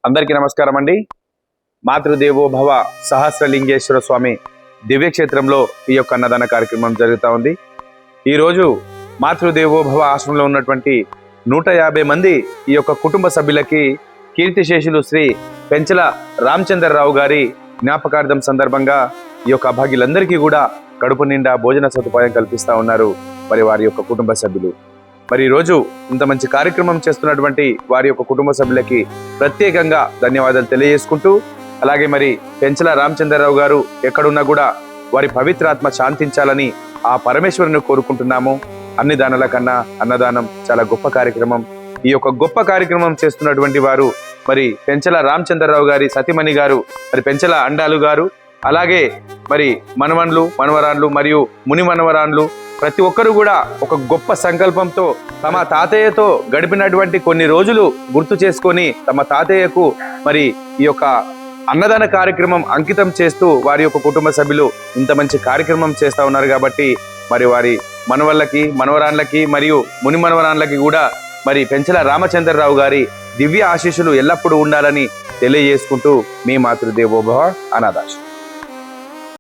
అందరికీ నమస్కారం అండి. మాతృదేవోభవ సహస్రలింగేశ్వర స్వామి దివ్యక్షేత్రంలో ఈ యొక్క అన్నదాన కార్యక్రమం జరుగుతూ ఉంది. ఈరోజు మాతృదేవోభవ ఆశ్రమంలో ఉన్నటువంటి 150 మంది ఈ యొక్క కుటుంబ సభ్యులకి కీర్తిశేషులు శ్రీ పెంచల రామచంద్రరావు గారి జ్ఞాపకార్థం సందర్భంగా ఈ యొక్క అభాగ్యులందరికీ కూడా కడుపు నిండా భోజన సదుపాయం కల్పిస్తూ ఉన్నారు మరి వారి యొక్క కుటుంబ సభ్యులు. మరి ఈరోజు ఇంత మంచి కార్యక్రమం చేస్తున్నటువంటి వారి యొక్క కుటుంబ సభ్యులకి ప్రత్యేకంగా ధన్యవాదాలు తెలియజేసుకుంటూ, అలాగే మరి పెంచల రామచంద్రరావు గారు ఎక్కడున్నా కూడా వారి పవిత్రాత్మ శాంతించాలని ఆ పరమేశ్వరుని కోరుకుంటున్నాము. అన్ని దానాల కన్నా అన్నదానం చాలా గొప్ప కార్యక్రమం. ఈ యొక్క గొప్ప కార్యక్రమం చేస్తున్నటువంటి వారు మరి పెంచల రామచంద్రరావు గారి సతీమణి గారు మరి పెంచల అండాలు గారు, అలాగే మరి మనవన్లు మనవరాన్లు మరియు ముని మనవరాన్లు ప్రతి ఒక్కరు కూడా ఒక గొప్ప సంకల్పంతో తమ తాతయ్యతో గడిపినటువంటి కొన్ని రోజులు గుర్తు చేసుకొని తమ తాతయ్యకు మరి ఈ యొక్క అన్నదాన కార్యక్రమం అంకితం చేస్తూ వారి యొక్క కుటుంబ సభ్యులు ఇంత మంచి కార్యక్రమం చేస్తూ ఉన్నారు. కాబట్టి మరి వారి మనవళ్ళకి మనవరాన్లకి మరియు ముని మనవరాన్లకి కూడా మరి పెంచల రామచంద్రరావు గారి దివ్య ఆశీస్సులు ఎల్లప్పుడూ ఉండాలని తెలియజేసుకుంటూ మీ మాతృదేవోభవ అనాథాశ్రమం.